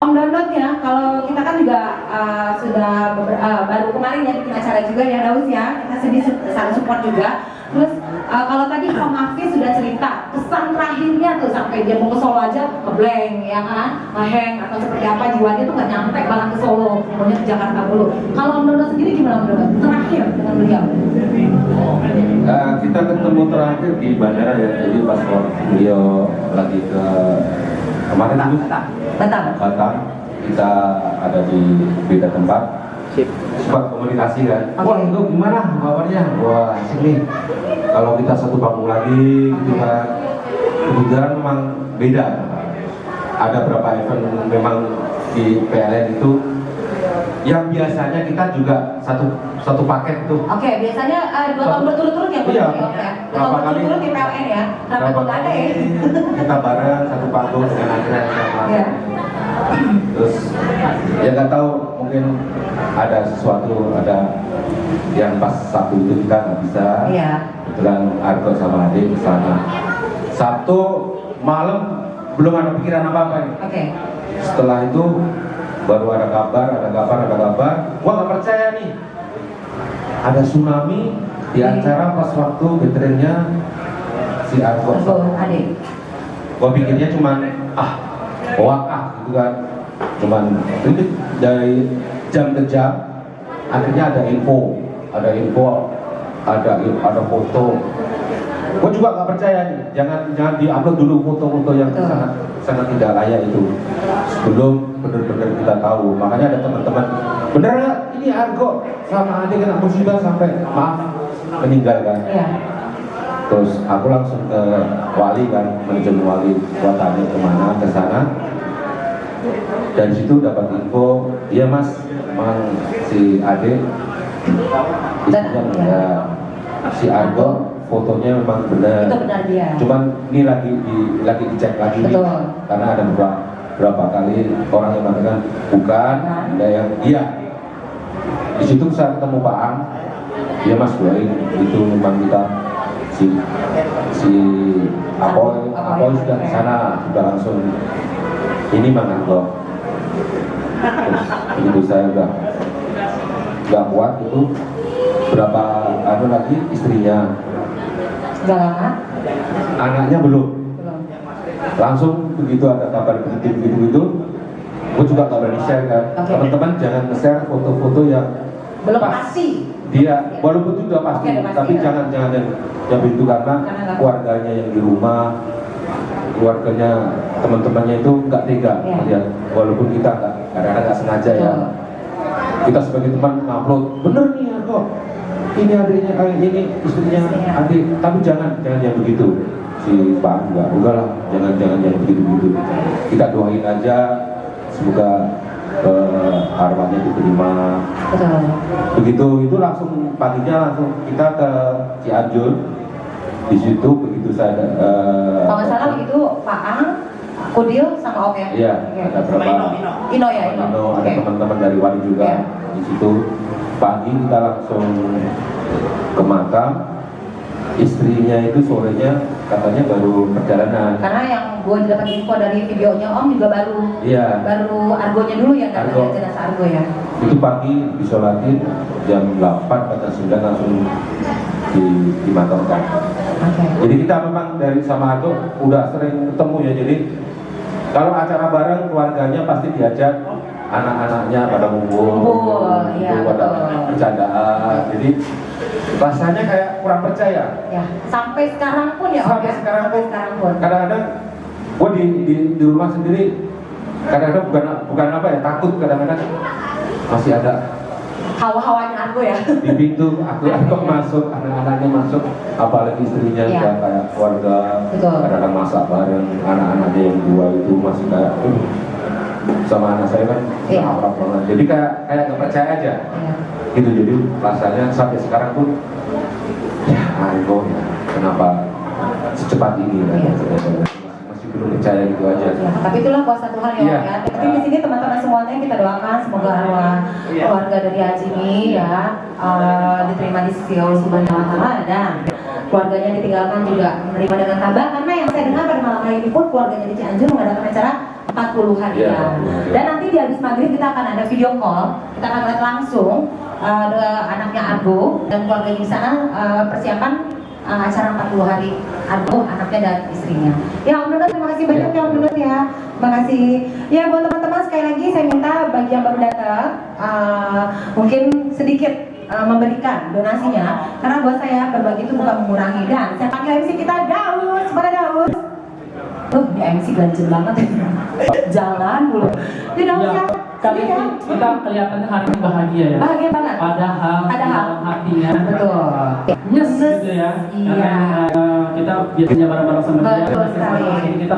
Om Dodot ya, kalau kita kan juga sudah baru kemarin ya bikin acara juga ya Daus ya, kita sedih saling support juga. Terus kalau tadi Om Hafiz sudah cerita kesan terakhirnya tuh sampai dia mau ke Solo aja ngeblank ya kan, ngeheng atau seperti apa jiwanya tuh nggak nyampe banget ke Solo, maunya ke Jakarta dulu. Kalau Om Dodot sendiri gimana Om Dodot? Terakhir dengan beliau? Kita ketemu terakhir di bandara ya, jadi pas beliau lagi ke kemarin dulu Batam, kita ada di beda tempat. Sempat komunikasi kan. Wah itu gimana kabarnya? Wah asik nih. Kalau kita satu panggung lagi gitu kan. Kebetulan memang beda. Ada beberapa event memang di PLN itu yang biasanya kita juga satu paket tuh. Oke, biasanya 2 tahun berturut-turut ya? Iya. Ya. 2 tahun berturut-turut di PLN ya? Kenapa kok nggak ada ya? Kita bareng satu panggung dengan akhirnya sama. Iya. Terus ya nggak tahu, mungkin ada sesuatu, ada yang pas Sabtu itu kita nggak bisa. Iya. Kebetulan Argo sama adik ke sana. Sabtu malam belum ada pikiran apa-apa nih. Oke. Setelah itu baru ada kabar. Gua nggak percaya nih. Ada tsunami di acara pas waktu veterannya si Argo. Adik. Gua pikirnya cuman hoak gitu kan. Cuman itu dari jam ke jam akhirnya ada info, ada foto. Gue juga nggak percaya nih, jangan diupload dulu foto-foto yang sangat tidak layak itu sebelum benar-benar kita tahu. Makanya ada teman-teman, bener nggak ini Argo sama adik kena musibah sampai meninggal kan? Iya. Terus aku langsung ke Wali kan, manajemen Wali, gua tanya kemana, ke sana. Dan situ dapat info, iya mas, emang si Ade istrinya meninggal. Si Argo fotonya memang benar. Itu benar dia. Cuman ini lagi dicek lagi nih, karena ada beberapa kali orang yang mengatakan bukan, ada yang iya. Di situ saya ketemu Pak Ang, iya mas doain itu memang kita si Apoy sudah di sana juga langsung ini mana kok. Terus begitu saya udah nggak kuat itu berapa lagi istrinya Gak lama? anaknya belum. Langsung begitu ada kabar begitu gue juga nggak berani share kan. Teman-teman jangan nge-share foto-foto yang belum pasti dia, walaupun itu udah pasti, tapi jangan yang begitu karena keluarganya yang di rumah, keluarganya teman-temannya itu nggak tega melihat, walaupun kita kadang-kadang nggak sengaja ya. Kita sebagai teman ngupload, bener nih Argo, ini adiknya, ini istrinya adik, tapi jangan yang begitu. Si Pak juga, udahlah, jangan yang begitu. Kita doain aja, semoga arwahnya diterima. Begitu itu langsung paginya langsung kita ke Cianjur. Di situ begitu saya kalau nggak salah begitu Pak Ang, Kudil sama Om ya? Iya, ada berapa Ino ya? Ino, ada teman-teman dari Wali juga. Di situ pagi kita langsung ke makam. Istrinya itu sorenya katanya baru perjalanan. Karena yang gue dapat info dari videonya Om juga baru. Iya. Baru Argonya dulu yang datang jenazah Argo ya. Itu pagi disolatin jam 8 atau 9 langsung dimakamkan. Jadi kita memang dari sama Argo udah sering ketemu ya. Jadi kalau acara bareng keluarganya pasti diajak anak-anaknya pada ngumpul, ya, pada bercandaan. Jadi rasanya kayak kurang percaya. Ya, sampai sekarang pun ya. Sampai sekarang pun. Kadang-kadang gue di rumah sendiri, kadang-kadang bukan apa ya, takut kadang-kadang masih ada hawa-hawanya Argo ya. Di pintu aku masuk, anak-anaknya masuk, apalagi istrinya kayak keluarga. Kadang-kadang masak bareng, anak-anaknya yang dua itu masih kayak sama anak saya kan akrab banget. Jadi kayak nggak percaya aja. Gitu, jadi rasanya sampai sekarang pun ya Argo ya kenapa secepat ini masih belum percaya gitu aja. Tapi itulah kuasa Tuhan ya. Tapi di sini teman-teman semuanya kita doakan semoga arwah keluarga dari Haji ini ya diterima di sisi Allah Subhanahu Wa Taala dan keluarganya ditinggalkan juga menerima dengan tabah, karena yang saya dengar pada malam hari ini pun keluarganya di Cianjur mengadakan acara 40 harian. Dan nanti habis maghrib kita akan ada video call, kita akan lihat langsung anaknya Argo dan keluarga di sana persiapan acara 40 hari Argo, anaknya dan istrinya. Ya Om Dodot, terima kasih banyak ya Om Dodot ya. Terima kasih. Ya buat teman-teman sekali lagi saya minta bagi yang baru datang mungkin sedikit memberikan donasinya, karena buat saya berbagi itu bukan mengurangi. Dan saya panggil MC kita Daus, pada Daus. Di MC ganjen banget jalan dulu. Di Daus ya. Kali ini kita kelihatannya hari ini bahagia ya. Bahagia banget. Padahal dalam hatinya betul. Nyes gitu ya. Iya. Karena kita biasanya bareng-bareng sama dia. Betul sekali. Ini kita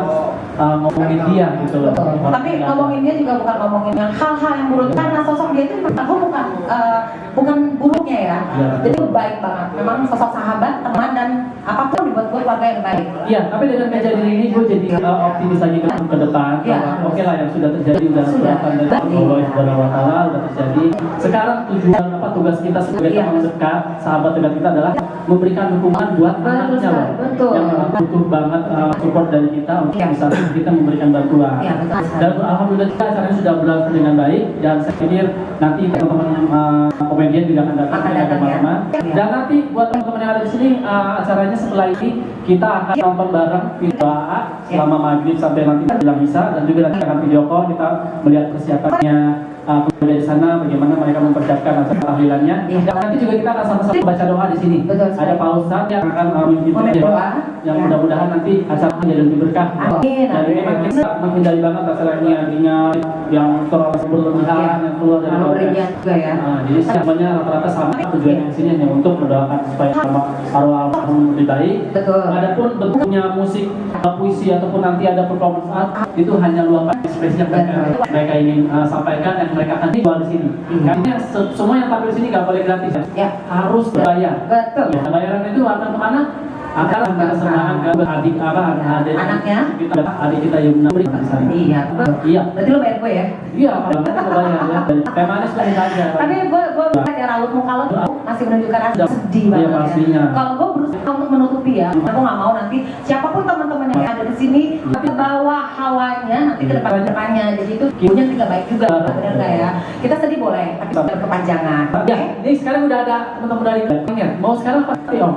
ngomongin dia gitu loh. Betul. Tapi ngomongin dia juga bukan ngomongin yang hal-hal yang buruk, karena sosok dia itu aku bukan buruknya ya. Jadi baik banget. Memang sosok sahabat, teman dan apapun dibuat gue keluarga yang baik. Iya, tapi dengan kejadian ini gue jadi optimis lagi ke depan. Iya. Oke lah, yang sudah terjadi udah kelihatan dari Allah Subhanahu wa Ta'ala udah terjadi. Sekarang tugas kita sebagai teman dekat, sahabat dekat kita adalah memberikan dukungan buat anaknya loh. Betul. Yang memang butuh banget support dari kita untuk bisa kita memberikan bantuan. Iya, betul. Dan alhamdulillah acaranya sudah berlangsung dengan baik, dan saya pikir nanti teman-teman komedian juga akan datang pada teman-teman. Dan nanti buat teman-teman yang ada di sini, acaranya setelah ini kita akan nonton bareng video AA selama maghrib sampai nanti bilang bisa, dan juga nanti akan video call kita melihat persiapannya kemudian di sana bagaimana mereka mempersiapkan acara tahlilannya. Dan nanti juga kita akan sama-sama baca doa di sini. Ada Pak Ustadz yang akan memimpin doa yang mudah-mudahan nanti acara menjadi lebih berkah. Dan memang kita menghindari banget acaranya yang terlalu berlebihan yang keluar dari konteks. Jadi semuanya rata-rata sama, tujuannya di sini hanya untuk mendoakan supaya arwah almarhum lebih baik. Adapun bentuknya musik, puisi ataupun nanti ada performance art, itu hanya luapan ekspresi yang mereka ingin sampaikan, yang mereka akan jual di sini. Karena semua yang tampil di sini nggak boleh gratis ya, harus berbayar. Betul. Ya, bayaran itu akan kemana? Akan persembahan ke adik anaknya, adik kita yang berikan di sana. Iya. Iya. Berarti lo bayar gue ya? Iya, banget kita bayar ya. Temanya sudah saja. Tapi gue lihat ya raut muka lo masih menunjukkan rasa sedih Iya, banget pastinya. ya. Kalau gue berusaha untuk menutupi ya, aku nggak mau nanti siapapun teman-teman yang ada di sini ke bawah hawanya nanti ke depannya. Jadi itu punya tidak baik juga, benar nggak ya? Kita sedih boleh, tapi jangan kepanjangan. Ya, ini sekarang udah ada teman-teman dari mau sekarang apa Om?